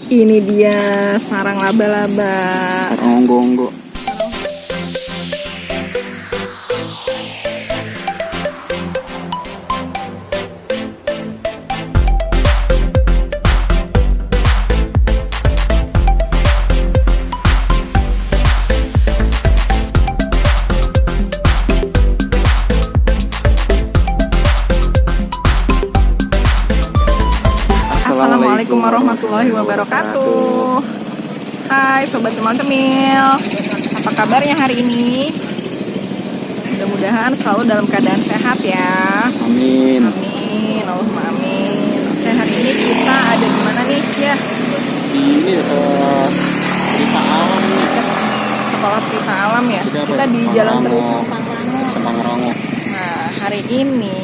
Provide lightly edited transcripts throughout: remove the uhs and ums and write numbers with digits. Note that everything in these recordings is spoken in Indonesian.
Ini dia sarang laba-laba. Sarang onggo-onggo. Assalamualaikum warahmatullahi wabarakatuh. Hai Sobat Cemil-Cemil, apa kabarnya hari ini? Mudah-mudahan selalu dalam keadaan sehat ya. Amin. Amin, Allahumma amin. Oke, hari ini kita ada di mana nih ya? Ini Pelita Alam nih. Sekolah Pelita Alam ya. Sudah, Kita di Jalan Terus Sempangrango. Nah, hari ini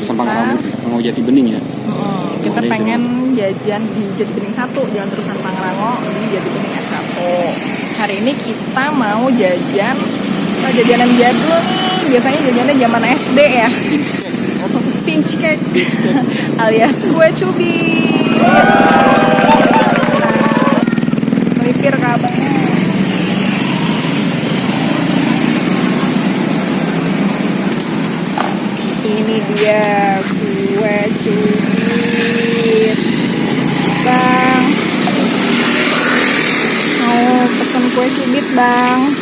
Sempangrango Jati Bening ya. Kita pengen jajan di Jati Bening 1, Jalan Terusan Pangrango di Jati Bening S1. Hari ini kita mau jajanan jadul nih. Biasanya jajannya zaman SD ya. Pinch cake. Alias kue cubit. Melipir ke abangnya. Ini dia kue cubit. Bang, mau pesen kue cubit bang.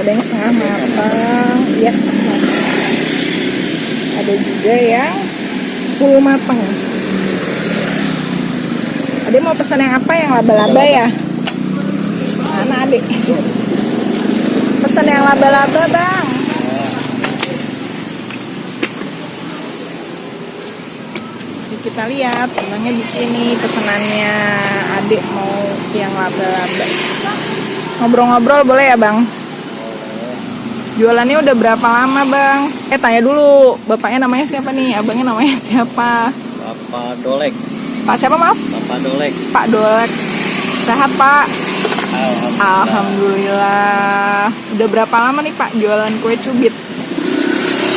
Ada yang setengah matang, ya. Ada juga yang full matang. Ada mau pesan yang apa? Yang laba-laba ya? Mana adik? Pesan yang laba-laba bang. Kita lihat abangnya bikin nih pesenannya. Adik mau yang laba-laba. Ngobrol-ngobrol boleh ya bang? Jualannya udah berapa lama bang? Tanya dulu, bapaknya namanya siapa nih? Abangnya namanya siapa? Bapak Dolek. Pak siapa maaf? Bapak Dolek. Pak Dolek. Sehat pak? Alhamdulillah. Alhamdulillah. Udah berapa lama nih pak jualan kue cubit?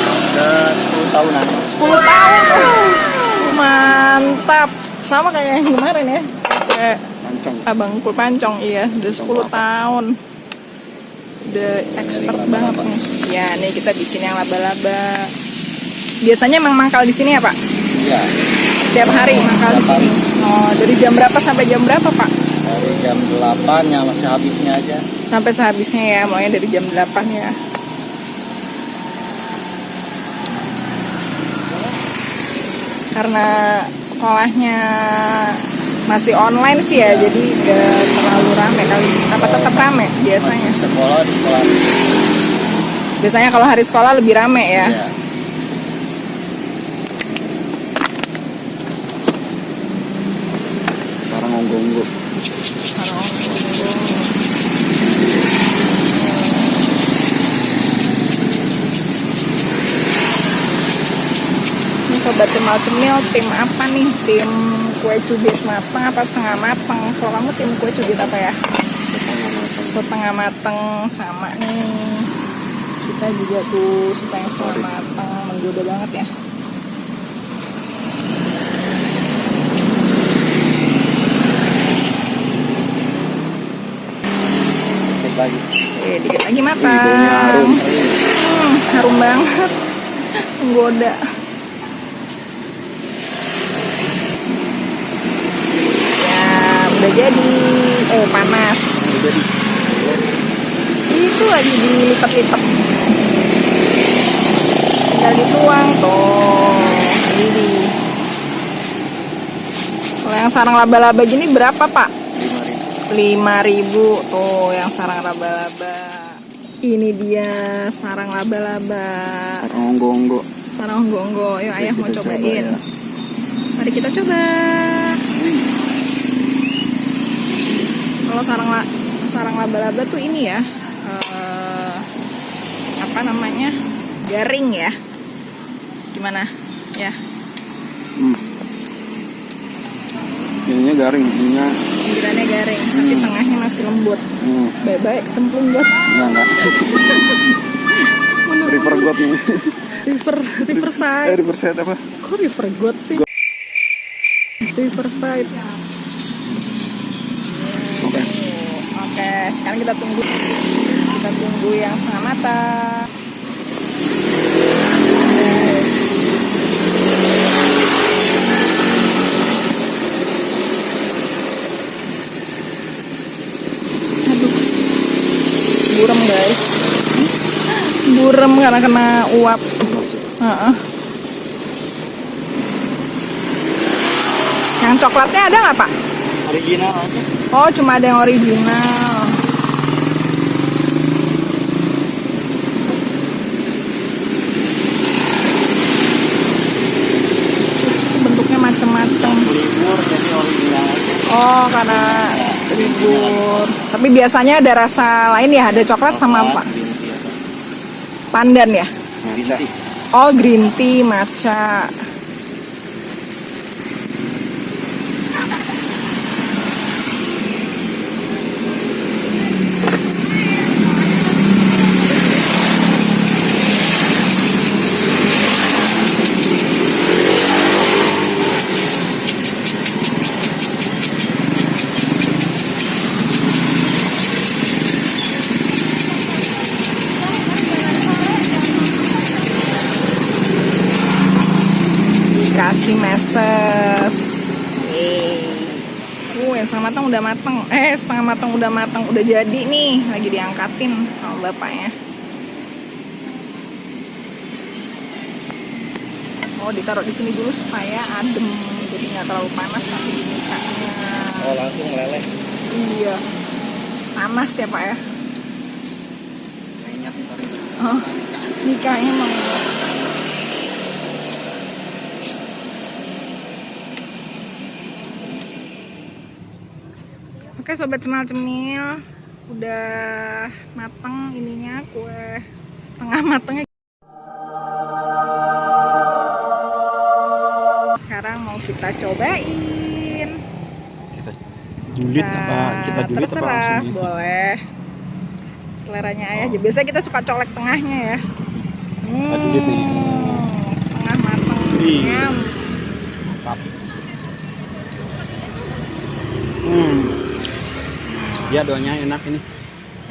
Udah 10 tahunan. 10 tahun. Mantap. Sama kayak yang kemarin ya. Kayak Pancong. abang kue pancong, iya. Udah 10 tahun. Udah expert banget nih. Ya nih kita bikin yang laba-laba. Biasanya emang mangkal di sini ya pak? Iya. Setiap hari mangkal di sini. Oh, dari jam berapa sampai jam berapa pak? Dari jam 8 yang masih habisnya aja. Sampai sehabisnya ya, mulai dari jam 8 ya. Karena sekolahnya masih online sih ya, jadi gak terlalu rame kali. Apa tetap rame biasanya? Sekolah di sekolah. Biasanya kalau hari sekolah lebih rame ya. Iya. Sarang onggo-onggo. Ini Sobat Cemil-Cemil, tim apa nih? Tim kue cubit matang apa setengah matang? Kalau kamu tim kue cubit apa ya? Setengah matang sama nih. Kita juga tuh suka yang setengah matang, menggoda banget ya. Dikit lagi. Dikit lagi Baunya matang. harum. Harum banget. Menggoda. Udah jadi, panas. Itu lagi dilipat-lipat. Tinggal dituang tuh. Ini. Kalau yang sarang laba-laba gini berapa pak? 5.000 tuh yang sarang laba-laba. Ini dia sarang laba-laba. Sarang onggo-onggo. Sarang onggo-onggo. Yuk ayah mau Kita cobain. coba, ya. Mari kita coba. Kalau sarang laba-laba tuh ini ya, apa namanya, garing ya, gimana ya? Ininya garing, ininya Pinggirannya garing, tapi tengahnya masih lembut. Baik-baik, cemplung got. enggak. River got nih. Riverside. Riverside apa? Kok river got sih? Riverside. Oke. Oke, sekarang kita tunggu yang setengah matang. Yes. Aduh, burem guys, burem karena kena uap. Yang coklatnya ada nggak Pak? Original aja. Oh, cuma ada yang original. Bentuknya macam-macam. Libur jadi original aja. Oh, karena libur. Tapi biasanya ada rasa lain ya, ada coklat sama apa? Pandan ya? Bisa. Oh, green tea, matcha. Kasih meses. Yang setengah matang udah matang. Setengah matang udah matang, udah jadi nih, lagi diangkatin sama bapaknya. Oh, ditaruh di sini dulu supaya adem, jadi nggak terlalu panas nanti di mukanya. Oh, langsung meleleh. Iya, panas ya Pak ya. Minyak ntar itu. Oh, nikahnya mau. Oke sobat cemil-cemil, udah mateng ininya, kue setengah matengnya. Sekarang mau kita cobain. Kita julid apa? Kita julid apa terserah, langsung gitu? boleh. Seleranya aja. Biasanya kita suka colek tengahnya ya. Kita julid nih. Setengah mateng. Wih. Nyam. Mantap. Ya adonannya enak ini.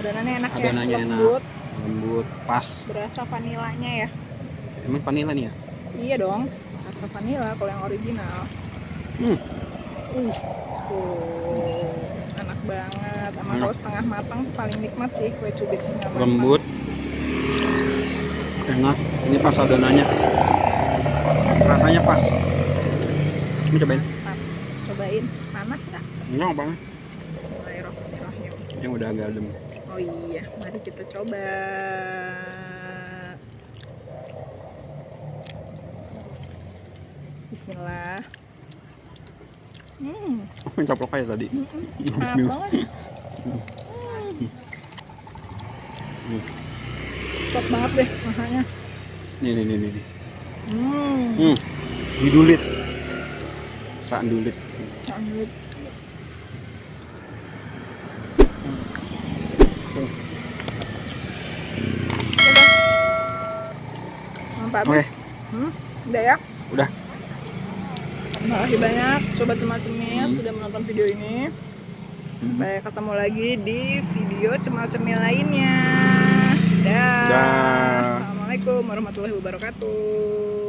Adonannya enak Adonannya ya, enak. lembut. Lembut, pas. Berasa vanilanya ya. Emang vanila nih ya? Iya dong, rasa vanila kalau yang original. Enak banget. Emang Enak. kalau setengah matang tuh paling nikmat sih kue cubit setengah matang. Lembut. Enak. Ini pas adonannya. Rasanya pas. Ini cobain. Mantap. Cobain. Panas nggak? Enggak banget. Bismillahirrahmanirrahim. Yang udah agak adem. Oh iya, mari kita coba. Bismillah. Mencaplok aja tadi. Enak banget. Top banget deh rasanya. Nih. Didulit. Saat dulit. Lanjut. Mantap. Oke, Udah ya? udah. Terima kasih banyak sobat cemil sudah menonton video ini. Sampai ketemu lagi di video cemil-cemil lainnya. Dah. Dah. Assalamualaikum warahmatullahi wabarakatuh.